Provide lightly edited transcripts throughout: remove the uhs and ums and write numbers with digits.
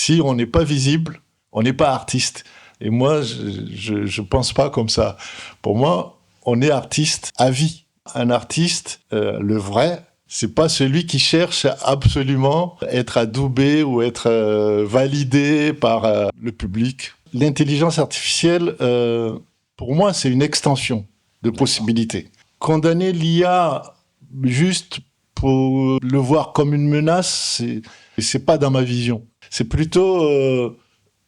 Si on n'est pas visible, on n'est pas artiste. Et moi, je pense pas comme ça. Pour moi, on est artiste à vie. Un artiste, le vrai, c'est pas celui qui cherche absolument être adoubé ou être validé par le public. L'intelligence artificielle, pour moi, c'est une extension de possibilités. Condamner l'IA juste pour le voir comme une menace, c'est pas dans ma vision. C'est plutôt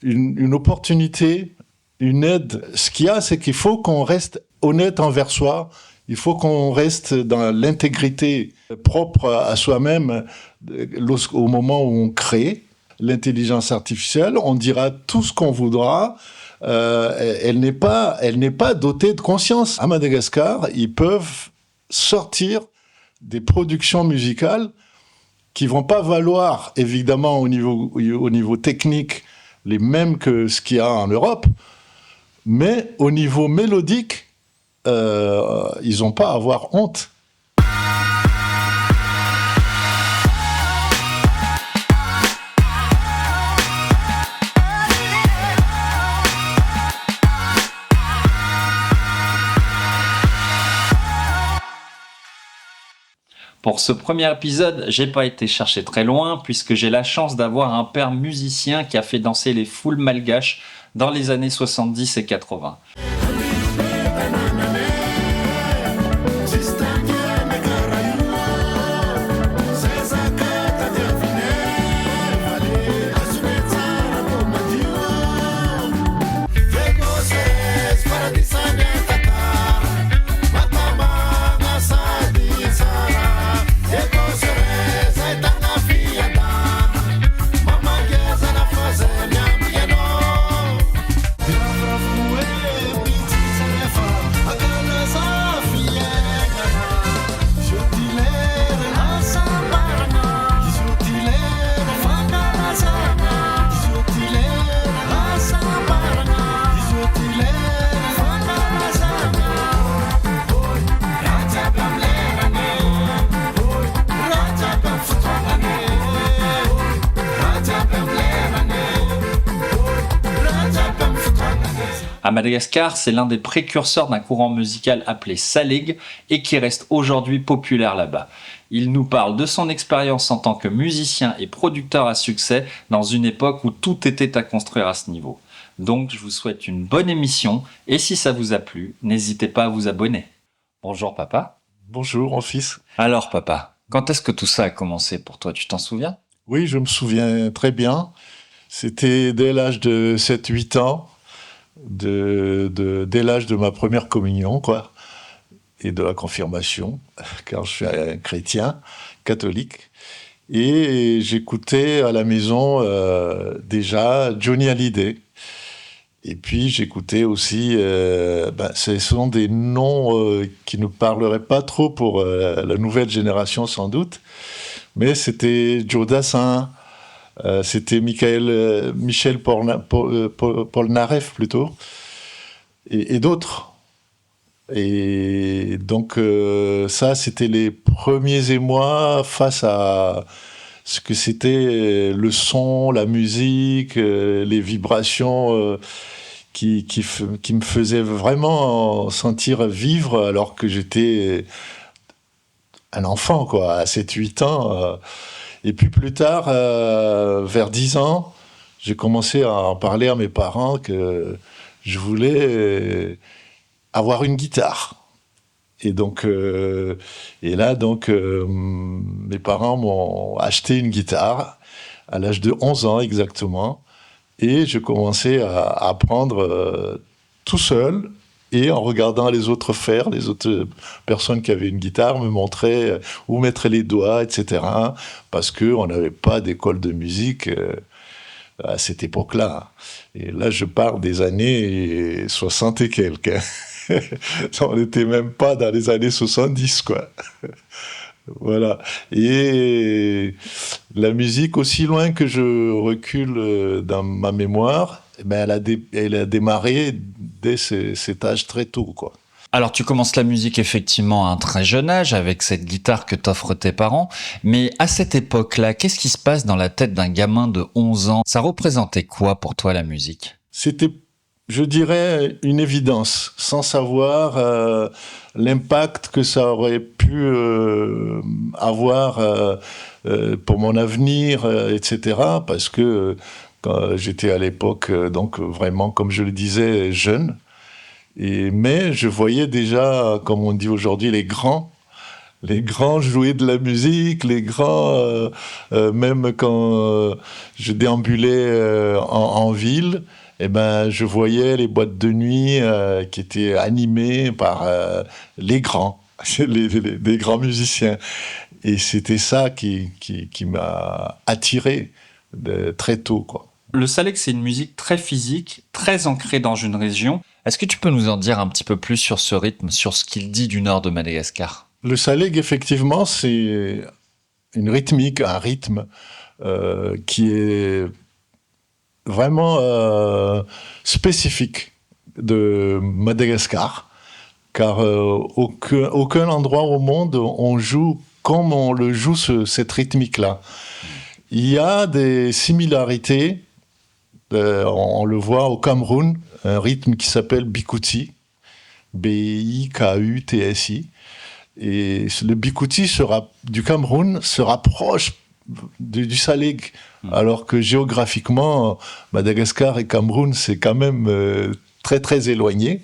une opportunité, une aide. Ce qu'il y a, c'est qu'il faut qu'on reste honnête envers soi. Il faut qu'on reste dans l'intégrité propre à soi-même au moment où on crée l'intelligence artificielle. On dira tout ce qu'on voudra. Elle n'est pas dotée de conscience. À Madagascar, ils peuvent sortir des productions musicales qui vont pas valoir, évidemment, au niveau technique, les mêmes que ce qu'il y a en Europe, mais au niveau mélodique, ils n'ont pas à avoir honte. Pour ce premier épisode, j'ai pas été chercher très loin puisque j'ai la chance d'avoir un père musicien qui a fait danser les foules malgaches dans les années 70 et 80. À Madagascar, c'est l'un des précurseurs d'un courant musical appelé Salig et qui reste aujourd'hui populaire là-bas. Il nous parle de son expérience en tant que musicien et producteur à succès dans une époque où tout était à construire à ce niveau. Donc je vous souhaite une bonne émission et si ça vous a plu, n'hésitez pas à vous abonner. Bonjour papa. Bonjour mon fils. Alors papa, quand est-ce que tout ça a commencé pour toi, tu t'en souviens ? Oui, je me souviens très bien. C'était dès l'âge de 7-8 ans. Dès l'âge de ma première communion, quoi, et de la confirmation, car je suis un chrétien catholique. Et j'écoutais à la maison déjà Johnny Hallyday. Et puis j'écoutais aussi, ce sont des noms qui ne parleraient pas trop pour la nouvelle génération sans doute, mais c'était Joe Dassin. C'était Michel Polnareff plutôt, et d'autres. Et donc ça, c'était les premiers émois face à ce que c'était le son, la musique, les vibrations qui me faisaient vraiment sentir vivre alors que j'étais un enfant, quoi, à 7-8 ans. Et puis plus tard, vers 10 ans, j'ai commencé à en parler à mes parents que je voulais avoir une guitare. Et donc, mes parents m'ont acheté une guitare à l'âge de 11 ans exactement. Et je commençais à apprendre tout seul. Et en regardant les autres faire, les autres personnes qui avaient une guitare me montraient où mettre les doigts, etc. Parce qu'on n'avait pas d'école de musique à cette époque-là. Et là, je parle des années 60 et quelques. On n'était même pas dans les années 70, quoi. Voilà. Et la musique, aussi loin que je recule dans ma mémoire, elle a démarré dès cet âge très tôt, quoi. Alors, tu commences la musique effectivement à un très jeune âge avec cette guitare que t'offrent tes parents. Mais à cette époque-là, qu'est-ce qui se passe dans la tête d'un gamin de 11 ans? Ça représentait quoi pour toi la musique? C'était, je dirais, une évidence, sans savoir l'impact que ça aurait pu avoir pour mon avenir, etc. Parce que quand j'étais à l'époque, donc vraiment, comme je le disais, jeune. Mais je voyais déjà, comme on dit aujourd'hui, les grands jouer de la musique, les grands, même quand je déambulais en ville, eh ben, je voyais les boîtes de nuit qui étaient animées par les grands, les grands musiciens. Et c'était ça qui m'a attiré très tôt, quoi. Le salek, c'est une musique très physique, très ancrée dans une région. Est-ce que tu peux nous en dire un petit peu plus sur ce rythme, sur ce qu'il dit du nord de Madagascar? Le saleg, effectivement, c'est une rythmique, un rythme qui est vraiment spécifique de Madagascar, car aucun endroit au monde on joue comme on le joue cette rythmique-là. Il y a des similarités, on le voit au Cameroun, un rythme qui s'appelle Bikuti, B-I-K-U-T-S-I. Et le Bikuti du Cameroun se rapproche du Saleg, alors que géographiquement, Madagascar et Cameroun, c'est quand même très très éloigné.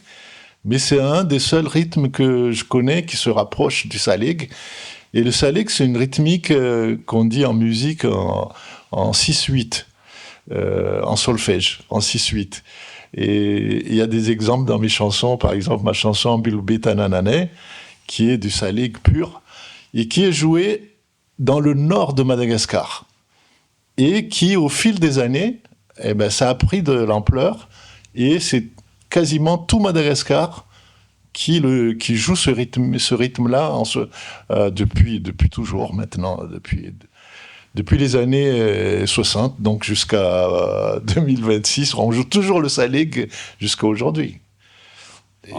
Mais c'est un des seuls rythmes que je connais qui se rapproche du Saleg. Et le Saleg, c'est une rythmique qu'on dit en musique en 6-8, en solfège, en 6-8. Et il y a des exemples dans mes chansons, par exemple ma chanson Biloubi Tananane, qui est du salig pur, et qui est joué dans le nord de Madagascar. Et qui, au fil des années, eh ben, ça a pris de l'ampleur, et c'est quasiment tout Madagascar qui joue ce rythme-là depuis toujours maintenant, depuis les années 60, donc jusqu'à 2026, on joue toujours le salig jusqu'à aujourd'hui.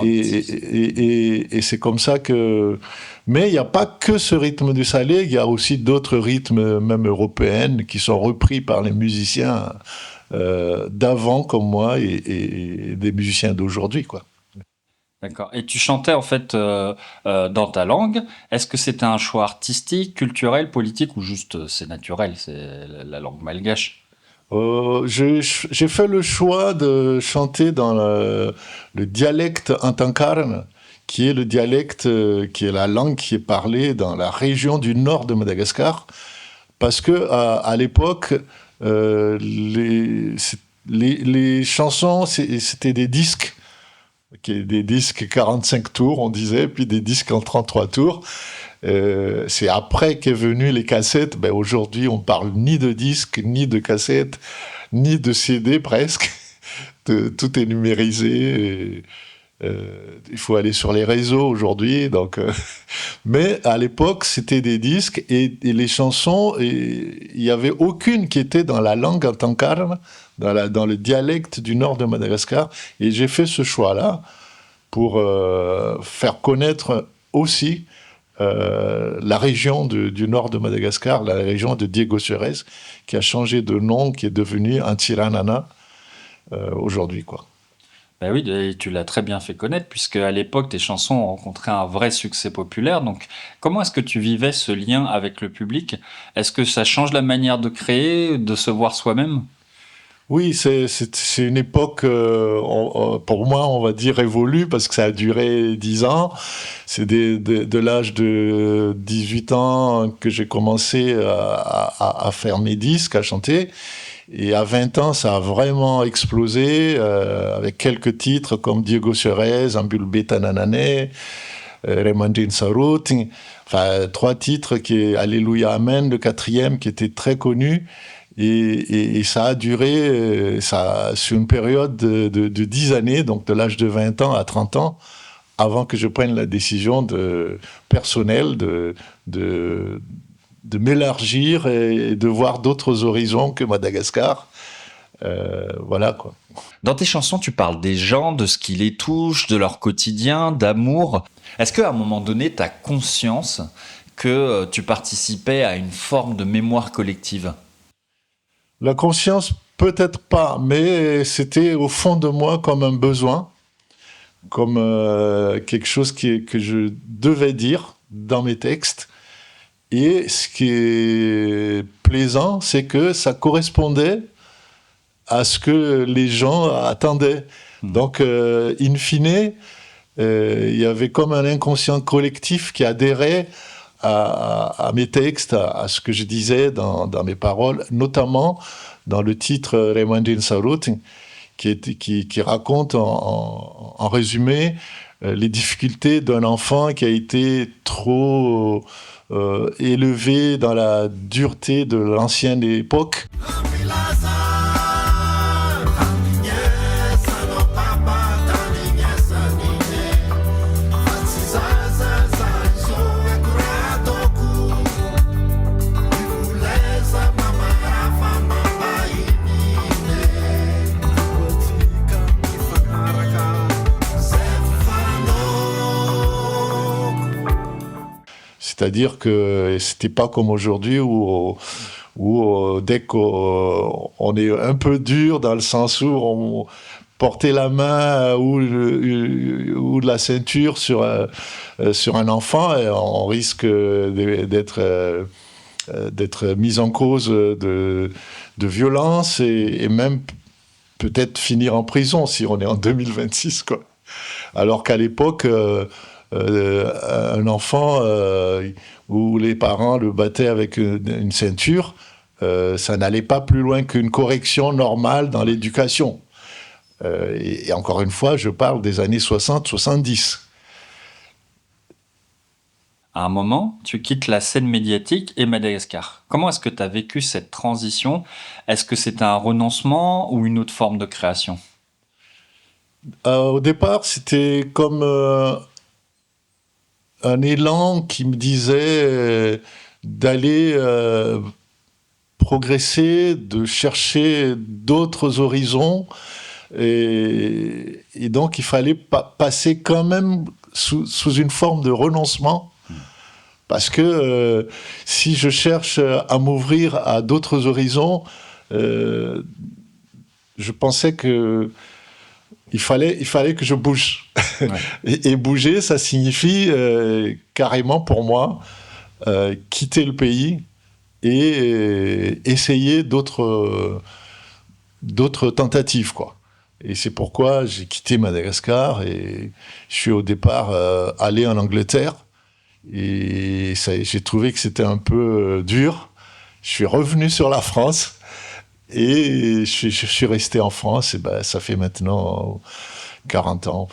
Et c'est comme ça que... Mais il n'y a pas que ce rythme du salig, il y a aussi d'autres rythmes, même européens, qui sont repris par les musiciens d'avant, comme moi, et des musiciens d'aujourd'hui, quoi. D'accord. Et tu chantais en fait dans ta langue. Est-ce que c'était un choix artistique, culturel, politique ou juste c'est naturel, c'est la langue malgache? J'ai fait le choix de chanter dans le dialecte Antankarn, qui est le dialecte, qui est la langue qui est parlée dans la région du nord de Madagascar, parce que à l'époque, les chansons, c'était des disques, des disques 45 tours, on disait, puis des disques en 33 tours. C'est après qu'est venu les cassettes. Ben aujourd'hui, on parle ni de disques, ni de cassettes, ni de CD presque. Tout est numérisé. Il faut aller sur les réseaux aujourd'hui. Donc, mais à l'époque, c'était des disques et les chansons, il n'y avait aucune qui était dans la langue Antankarn, dans le dialecte du nord de Madagascar. Et j'ai fait ce choix-là pour faire connaître aussi la région du nord de Madagascar, la région de Diego Suarez, qui a changé de nom, qui est devenu Antsiranana aujourd'hui, quoi. Ben oui, et tu l'as très bien fait connaître, puisque à l'époque, tes chansons ont rencontré un vrai succès populaire. Donc, comment est-ce que tu vivais ce lien avec le public? Est-ce que ça change la manière de créer, de se voir soi-même? Oui, c'est une époque, pour moi, on va dire révolue, parce que ça a duré 10 ans. C'est de l'âge de 18 ans que j'ai commencé à faire mes disques, à chanter. Et à 20 ans, ça a vraiment explosé, avec quelques titres comme Diego Suarez, Ambulbe Tananane, Remandin Sarut. Enfin, 3 titres qui est Alléluia Amen, le 4e, qui était très connu. Et ça a duré sur une période de 10 années, donc de l'âge de 20 ans à 30 ans, avant que je prenne la décision personnelle de m'élargir et de voir d'autres horizons que Madagascar, Voilà, quoi. Dans tes chansons, tu parles des gens, de ce qui les touche, de leur quotidien, d'amour. Est-ce qu'à un moment donné, tu as conscience que tu participais à une forme de mémoire collective ? La conscience, peut-être pas, mais c'était au fond de moi comme un besoin, comme quelque chose que je devais dire dans mes textes. Et ce qui est plaisant, c'est que ça correspondait à ce que les gens attendaient. Donc, in fine, il y avait comme un inconscient collectif qui adhérait à mes textes, à ce que je disais dans mes paroles, notamment dans le titre Remandin Sarut, qui raconte en résumé les difficultés d'un enfant qui a été trop élevé dans la dureté de l'ancienne époque. C'est-à-dire que c'était pas comme aujourd'hui où dès qu'on est un peu dur dans le sens où on portait la main ou de la ceinture sur un enfant, et on risque d'être mis en cause de violence et même peut-être finir en prison si on est en 2026, quoi. Alors qu'à l'époque, un enfant où les parents le battaient avec une ceinture, ça n'allait pas plus loin qu'une correction normale dans l'éducation. Et encore une fois, je parle des années 60-70. À un moment, tu quittes la scène médiatique et Madagascar. Comment est-ce que tu as vécu cette transition ? Est-ce que c'était un renoncement ou une autre forme de création ? Au départ, c'était comme un élan qui me disait d'aller progresser, de chercher d'autres horizons. Et donc, il fallait passer quand même sous une forme de renoncement. Parce que si je cherche à m'ouvrir à d'autres horizons, je pensais que il fallait que je bouge. Ouais. Et bouger, ça signifie carrément pour moi quitter le pays et essayer d'autres tentatives, quoi. Et c'est pourquoi j'ai quitté Madagascar et je suis au départ allé en Angleterre. Et j'ai trouvé que c'était un peu dur. Je suis revenu sur la France et je suis resté en France. Et ben, ça fait maintenant 40 ans,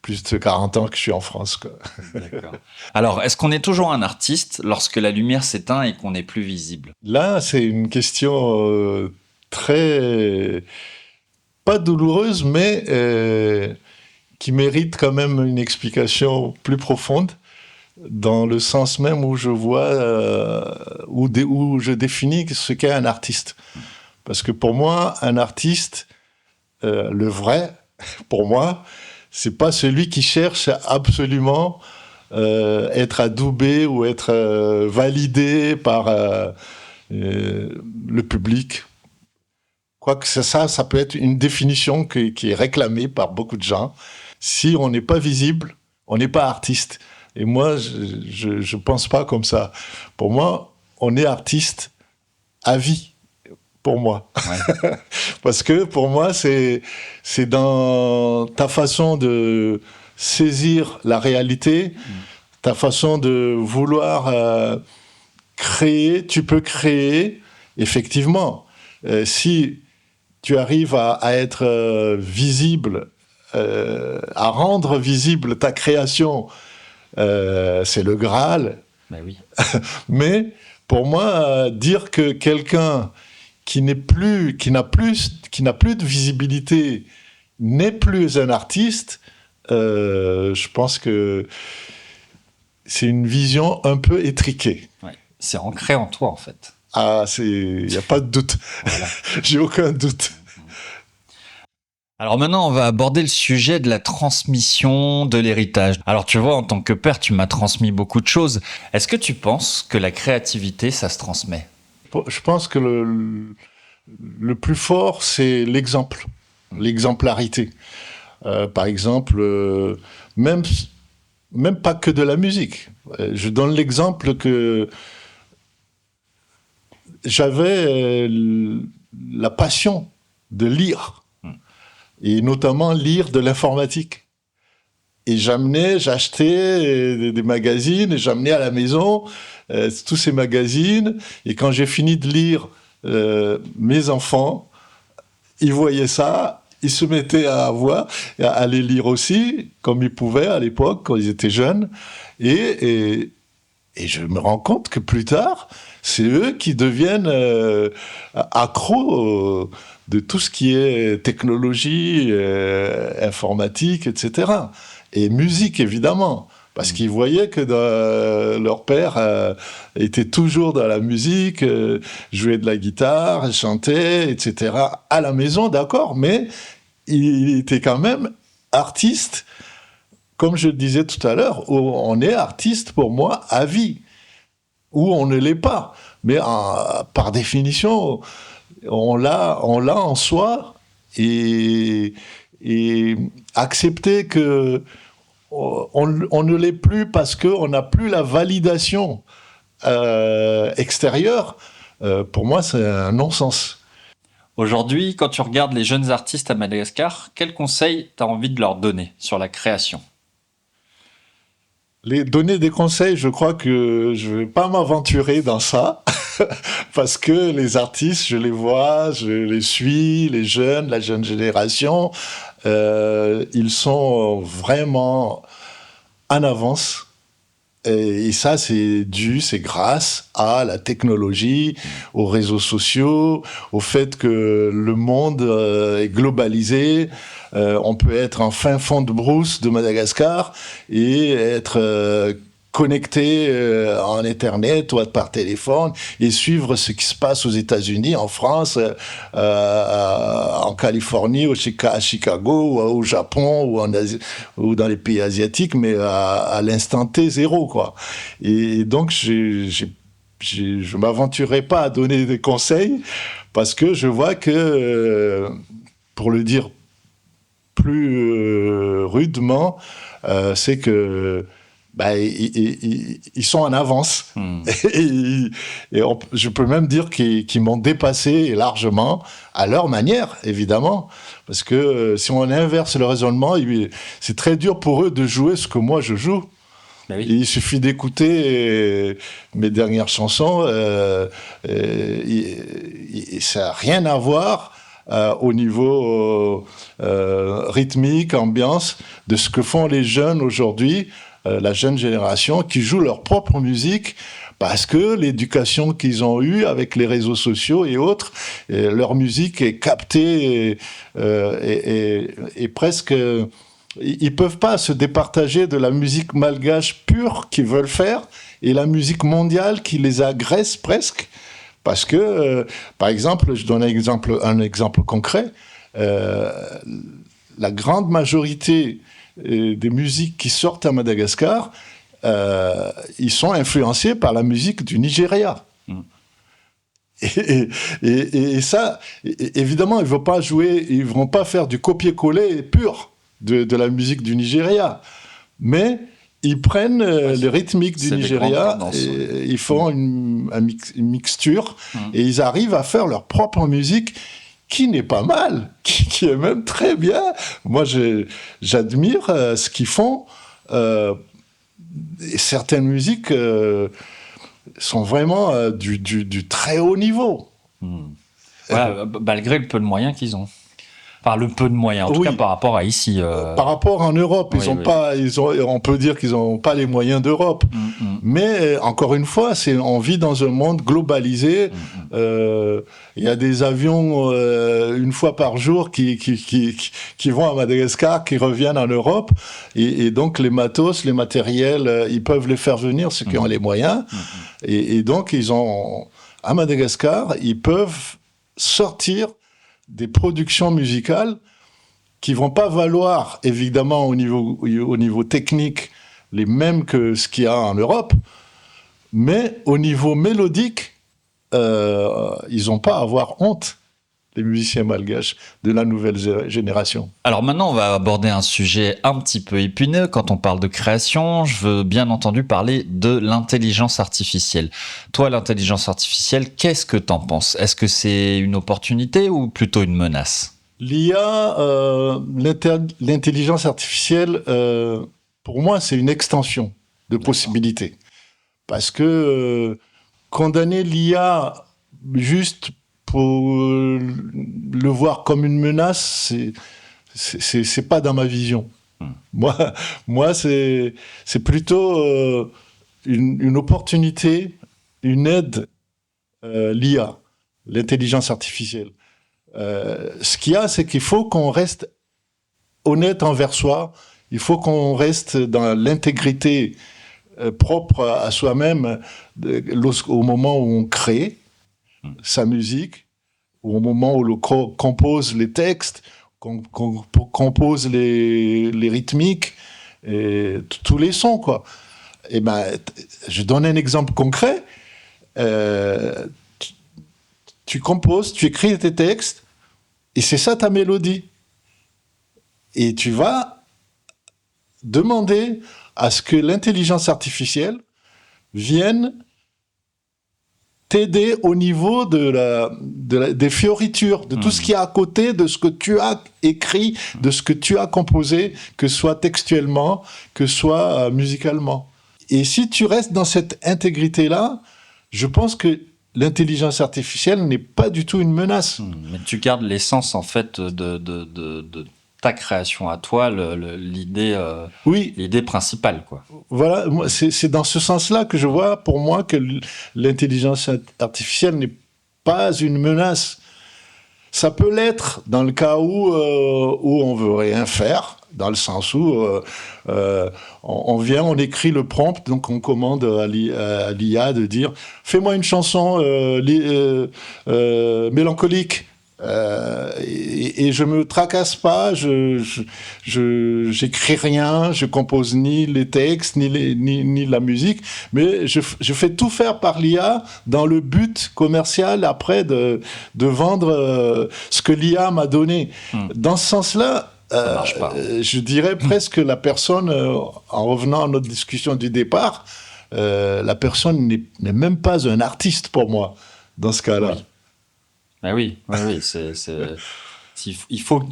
plus de 40 ans que je suis en France, quoi. D'accord. Alors, est-ce qu'on est toujours un artiste lorsque la lumière s'éteint et qu'on n'est plus visible ? Là, c'est une question très... pas douloureuse, mais qui mérite quand même une explication plus profonde, dans le sens même où je vois, où je définis ce qu'est un artiste. Parce que pour moi, un artiste, le vrai, pour moi, c'est pas celui qui cherche à absolument être adoubé ou être validé par le public. Quoique ça peut être une définition qui est réclamée par beaucoup de gens. Si on n'est pas visible, on n'est pas artiste. Et moi, je pense pas comme ça. Pour moi, on est artiste à vie. Pour moi. Ouais. Parce que pour moi, c'est dans ta façon de saisir la réalité, ta façon de vouloir créer. Tu peux créer, effectivement. Si tu arrives à être visible, à rendre visible ta création, c'est le Graal. Ben oui. Mais pour moi, dire que quelqu'un qui n'a plus de visibilité n'est plus un artiste, je pense que c'est une vision un peu étriquée. Ouais. C'est ancré en toi, en fait. Ah, il n'y a pas de doute. Voilà. J'ai aucun doute. Alors maintenant, on va aborder le sujet de la transmission, de l'héritage. Alors tu vois, en tant que père, tu m'as transmis beaucoup de choses. Est-ce que tu penses que la créativité, ça se transmet? Je pense que le plus fort, c'est l'exemple, l'exemplarité. Par exemple, même, même pas que de la musique. Je donne l'exemple que j'avais la passion de lire, et notamment lire de l'informatique. Et j'achetais des magazines, et j'amenais à la maison tous ces magazines. Et quand j'ai fini de lire, mes enfants, ils voyaient ça, ils se mettaient à les lire aussi, comme ils pouvaient à l'époque, quand ils étaient jeunes. Et je me rends compte que plus tard, c'est eux qui deviennent accros de tout ce qui est technologie, informatique, etc. Et musique, évidemment. Parce qu'ils voyaient que leur père était toujours dans la musique, jouait de la guitare, chantait, etc. À la maison, d'accord, mais il était quand même artiste. Comme je le disais tout à l'heure, on est artiste pour moi à vie, ou on ne l'est pas. Mais par définition, on l'a en soi, et accepter que on ne l'est plus parce qu'on n'a plus la validation extérieure, pour moi, c'est un non-sens. Aujourd'hui, quand tu regardes les jeunes artistes à Madagascar, quels conseils tu as envie de leur donner sur la création? Les donner des conseils, je crois que je vais pas m'aventurer dans ça, parce que les artistes, je les vois, je les suis, les jeunes, la jeune génération, ils sont vraiment en avance. Et ça, c'est grâce à la technologie, aux réseaux sociaux, au fait que le monde est globalisé. On peut être en fin fond de brousse de Madagascar et être connecté en Internet ou par téléphone et suivre ce qui se passe aux États-Unis, en France, en Californie, à Chicago, ou au Japon, ou en Asie, ou dans les pays asiatiques, mais à l'instant T, zéro, quoi. Et donc, je m'aventurerai pas à donner des conseils parce que je vois que, pour le dire plus rudement, c'est que ils sont en avance. Je peux même dire qu'ils m'ont dépassé largement, à leur manière, évidemment. Parce que si on inverse le raisonnement, c'est très dur pour eux de jouer ce que moi je joue. Ben oui. Il suffit d'écouter mes dernières chansons. Ça n'a rien à voir au niveau rythmique, ambiance, de ce que font les jeunes aujourd'hui, la jeune génération, qui joue leur propre musique parce que l'éducation qu'ils ont eue avec les réseaux sociaux et autres, leur musique est captée et presque... Ils peuvent pas se départager de la musique malgache pure qu'ils veulent faire et la musique mondiale qui les agresse presque. Parce que, par exemple, je donne un exemple concret, la grande majorité des musiques qui sortent à Madagascar, ils sont influencés par la musique du Nigeria. Et ça, évidemment, ils ne vont pas faire du copier-coller pur de la musique du Nigeria. Mais ils prennent les rythmiques du Nigeria, et ils font une mixture, et ils arrivent à faire leur propre musique qui n'est pas mal, qui est même très bien. Moi, j'admire ce qu'ils font. Et certaines musiques sont vraiment du très haut niveau. Ouais, malgré le peu de moyens qu'ils ont. Enfin, le peu de moyens, en tout cas par rapport à ici. Par rapport en Europe, on peut dire qu'ils n'ont pas les moyens d'Europe. Mais encore une fois, on vit dans un monde globalisé. Il y a des avions une fois par jour qui vont à Madagascar, qui reviennent en Europe. Et donc les matos, les matériels, ils peuvent les faire venir, ceux qui ont les moyens. Et donc à Madagascar, ils peuvent sortir des productions musicales qui vont pas valoir, évidemment, au niveau technique, les mêmes que ce qu'il y a en Europe, mais au niveau mélodique, ils n'ont pas à avoir honte, les musiciens malgaches de la nouvelle génération. Alors maintenant, on va aborder un sujet un petit peu épineux. Quand on parle de création, je veux bien entendu parler de l'intelligence artificielle. Toi, l'intelligence artificielle, qu'est-ce que t'en penses ? Est-ce que c'est une opportunité ou plutôt une menace ? L'IA, l'intelligence artificielle, pour moi, c'est une extension de possibilités. Parce que condamner l'IA juste pour le voir comme une menace, c'est pas dans ma vision. Moi, c'est plutôt une opportunité, une aide, l'IA, l'intelligence artificielle. Ce qu'il y a, c'est qu'il faut qu'on reste honnête envers soi. Il faut qu'on reste dans l'intégrité propre à soi-même au moment où on crée sa musique, ou au moment où on compose les textes, qu'on compose les rythmiques, et tous les sons, quoi. Et ben, je donne un exemple concret. Tu composes, tu écris tes textes, et c'est ça ta mélodie. Et tu vas demander à ce que l'intelligence artificielle vienne t'aider au niveau des fioritures, de tout ce qu'il y a à côté, de ce que tu as écrit, de ce que tu as composé, que ce soit textuellement, que ce soit musicalement. Et si tu restes dans cette intégrité-là, je pense que l'intelligence artificielle n'est pas du tout une menace. Mais tu gardes l'essence, en fait, de ta création à toi, l'idée, oui. L'idée principale, quoi. Voilà, c'est dans ce sens-là que je vois, pour moi, que l'intelligence artificielle n'est pas une menace. Ça peut l'être dans le cas où on veut rien faire, dans le sens où on vient, on écrit le prompt, donc on commande à l'IA de dire « Fais-moi une chanson mélancolique ». Et je me tracasse pas, j'écris rien, je compose ni les textes ni la musique, mais je fais tout faire par l'IA dans le but commercial après de vendre ce que l'IA m'a donné. Dans ce sens-là, ça marche pas. Je dirais presque la personne, en revenant à notre discussion du départ, la personne n'est même pas un artiste pour moi dans ce cas-là. Oui. Ben oui,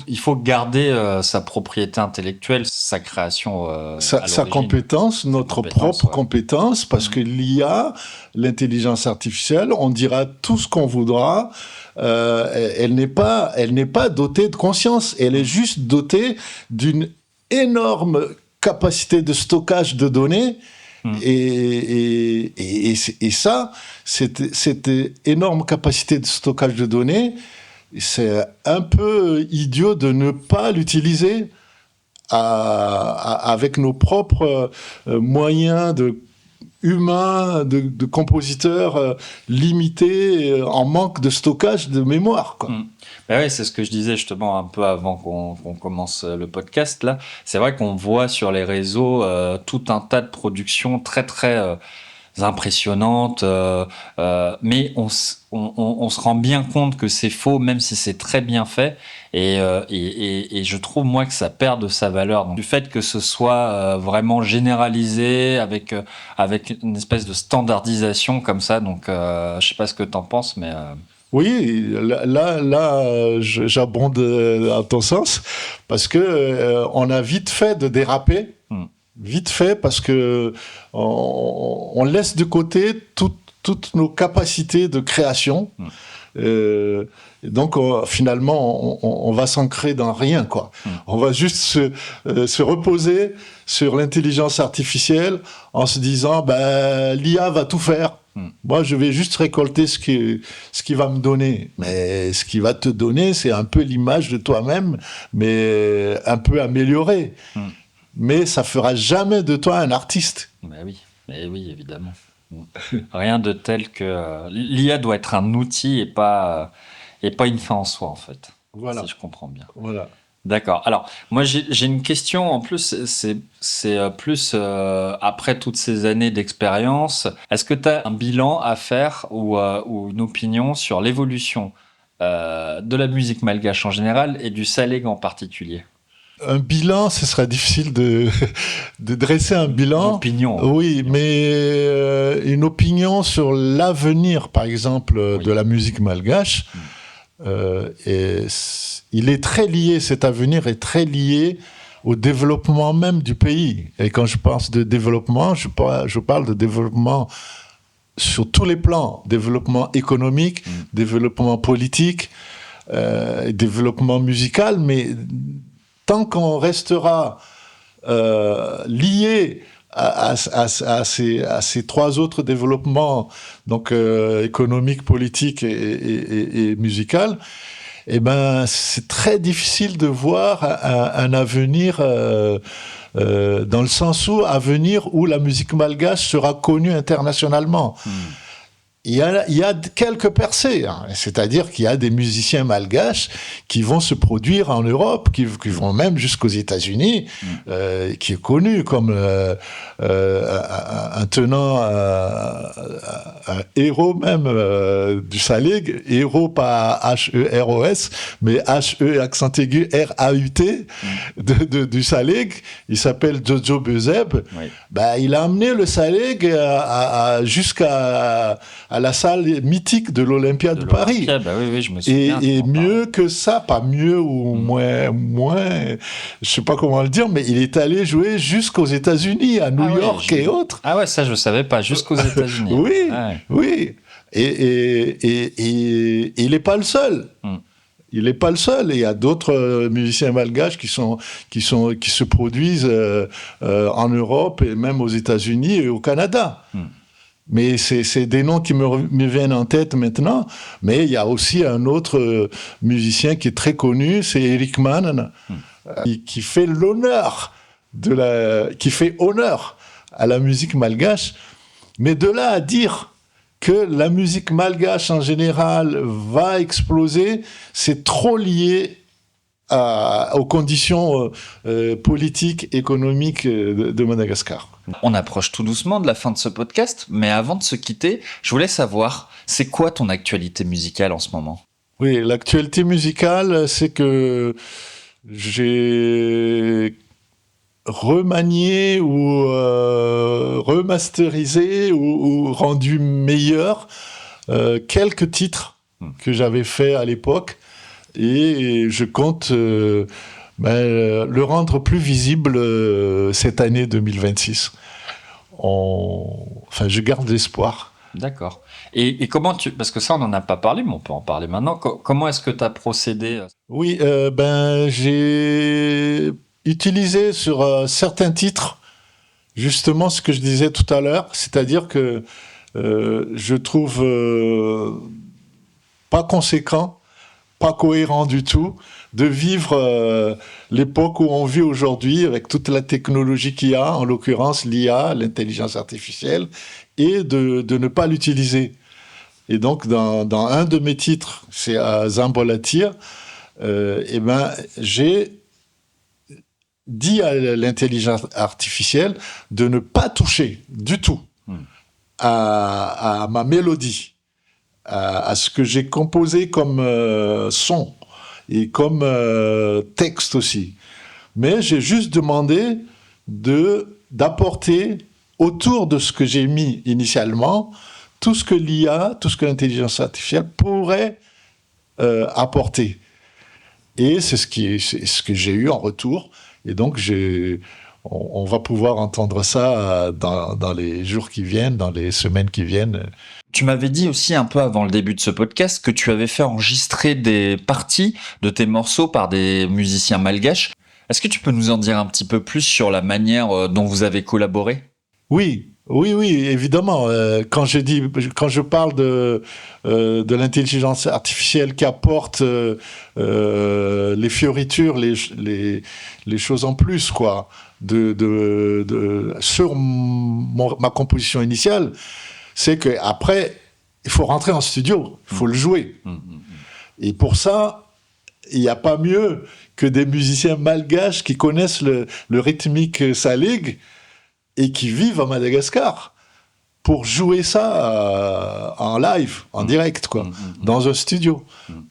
il faut garder sa propriété intellectuelle, sa création, sa compétence, notre propre compétence, parce que l'IA, l'intelligence artificielle, on dira tout ce qu'on voudra, elle n'est pas dotée de conscience, elle est juste dotée d'une énorme capacité de stockage de données. Et ça, cette énorme capacité de stockage de données, c'est un peu idiot de ne pas l'utiliser avec nos propres moyens humains, de compositeurs limités, en manque de stockage de mémoire, quoi. Ben oui, c'est ce que je disais justement un peu avant qu'on commence le podcast là. C'est vrai qu'on voit sur les réseaux tout un tas de productions très très impressionnantes, mais on se rend bien compte que c'est faux, même si c'est très bien fait. Et je trouve moi que ça perd de sa valeur. Donc, du fait que ce soit vraiment généralisé avec une espèce de standardisation comme ça. Donc je sais pas ce que t'en penses, mais Oui, là, j'abonde à ton sens, parce que on a vite fait de déraper, vite fait, parce que on laisse de côté toutes nos capacités de création. Et donc, finalement, on va s'ancrer dans rien, quoi. On va juste se reposer sur l'intelligence artificielle en se disant, l'IA va tout faire. Moi, je vais juste récolter ce qui va me donner. Mais ce qui va te donner, c'est un peu l'image de toi-même, mais un peu améliorée. Mais ça fera jamais de toi un artiste. Mais oui, évidemment. Rien de tel que l'IA doit être un outil et pas une fin en soi, en fait. Voilà. Si je comprends bien. Voilà. D'accord. Alors, moi, j'ai une question en plus, c'est plus après toutes ces années d'expérience, est-ce que tu as un bilan à faire ou une opinion sur l'évolution de la musique malgache en général et du saleg en particulier? Un bilan, ce serait difficile de dresser un Une bilan. opinion. Oui, mais une opinion sur l'avenir, par exemple, Oui. de la musique malgache, il est très lié, cet avenir est très lié au développement même du pays. Et quand je pense de développement, je parle de développement sur tous les plans. Développement économique, développement politique, développement musical, mais tant qu'on restera lié à ces trois autres développements, donc économique, politique et musical, eh ben, c'est très difficile de voir un avenir dans le sens où la musique malgache sera connue internationalement. Il y a quelques percées, hein. C'est-à-dire qu'il y a des musiciens malgaches qui vont se produire en Europe, qui vont même jusqu'aux États-Unis, qui est connu comme un tenant, un héros même du saleg, héros pas H-E-R-O-S, mais H-E accent aigu R-A-U-T du saleg. Il s'appelle Jojo Bezeb. Oui. Bah, il a amené le saleg jusqu'à la salle mythique de l'Olympia de Paris. Bah oui, je me souviens. Et mieux que ça, pas mieux ou moins, je sais pas comment le dire, mais il est allé jouer jusqu'aux États-Unis, à New York et autres. Ah ouais, ça je savais pas, jusqu'aux États-Unis. Oui, Ouais. oui. Et il n'est pas le seul. Il n'est pas le seul. Il y a d'autres musiciens malgaches qui se produisent en Europe et même aux États-Unis et au Canada. Mais c'est des noms qui me viennent en tête maintenant. Mais il y a aussi un autre musicien qui est très connu, c'est Eric Mannen, qui fait qui fait honneur à la musique malgache. Mais de là à dire que la musique malgache en général va exploser, c'est trop lié aux conditions politiques, économiques de Madagascar. On approche tout doucement de la fin de ce podcast, mais avant de se quitter, je voulais savoir, c'est quoi ton actualité musicale en ce moment ? Oui, l'actualité musicale, c'est que j'ai remanié ou remasterisé ou rendu meilleur quelques titres que j'avais fait à l'époque, et je compte le rendre plus visible cette année 2026. Enfin, je garde l'espoir. D'accord. Et comment parce que ça on n'en a pas parlé, mais on peut en parler maintenant. Comment est-ce que tu as procédé ? Oui, j'ai utilisé sur certains titres justement ce que je disais tout à l'heure, c'est-à-dire que je trouve pas conséquent, pas cohérent du tout, de vivre l'époque où on vit aujourd'hui avec toute la technologie qu'il y a, en l'occurrence l'IA, l'intelligence artificielle, et de ne pas l'utiliser. Et donc, dans un de mes titres, c'est à Zambolatir, j'ai dit à l'intelligence artificielle de ne pas toucher du tout à ma mélodie, à ce que j'ai composé comme son et comme texte aussi. Mais j'ai juste demandé d'apporter autour de ce que j'ai mis initialement tout ce que l'IA, tout ce que l'intelligence artificielle pourrait apporter. Et c'est ce que j'ai eu en retour. Et donc, on va pouvoir entendre ça dans les jours qui viennent, dans les semaines qui viennent. Tu m'avais dit aussi un peu avant le début de ce podcast que tu avais fait enregistrer des parties de tes morceaux par des musiciens malgaches. Est-ce que tu peux nous en dire un petit peu plus sur la manière dont vous avez collaboré ? Oui, évidemment. Quand je parle de l'intelligence artificielle qui apporte les fioritures, les choses en plus, quoi, sur ma composition initiale, c'est que après, il faut rentrer en studio, il faut le jouer. Et pour ça, il n'y a pas mieux que des musiciens malgaches qui connaissent le rythmique salig et qui vivent à Madagascar pour jouer ça en live, en direct, quoi, dans un studio.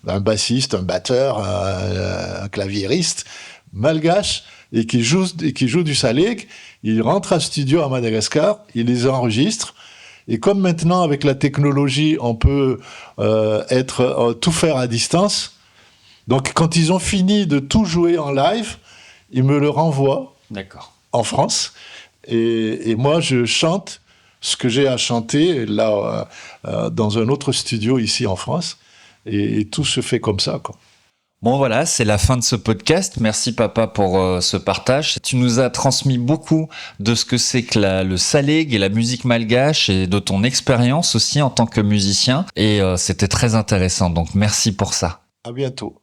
Un bassiste, un batteur, un claviériste malgache et qui joue du salig, il rentre à studio à Madagascar, il les enregistre. Et comme maintenant, avec la technologie, on peut tout faire à distance, donc quand ils ont fini de tout jouer en live, ils me le renvoient en France. Et moi, je chante ce que j'ai à chanter là, dans un autre studio ici en France. Et tout se fait comme ça, quoi. Bon voilà, c'est la fin de ce podcast. Merci papa pour ce partage. Tu nous as transmis beaucoup de ce que c'est que le salig et la musique malgache et de ton expérience aussi en tant que musicien. Et c'était très intéressant, donc merci pour ça. À bientôt.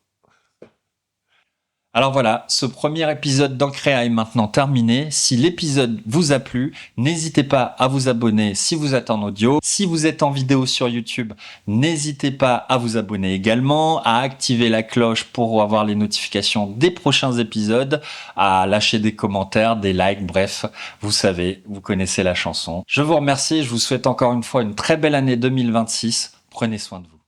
Alors voilà, ce premier épisode d'Ancréa est maintenant terminé. Si l'épisode vous a plu, n'hésitez pas à vous abonner si vous êtes en audio. Si vous êtes en vidéo sur YouTube, n'hésitez pas à vous abonner également, à activer la cloche pour avoir les notifications des prochains épisodes, à lâcher des commentaires, des likes, bref, vous savez, vous connaissez la chanson. Je vous remercie et je vous souhaite encore une fois une très belle année 2026. Prenez soin de vous.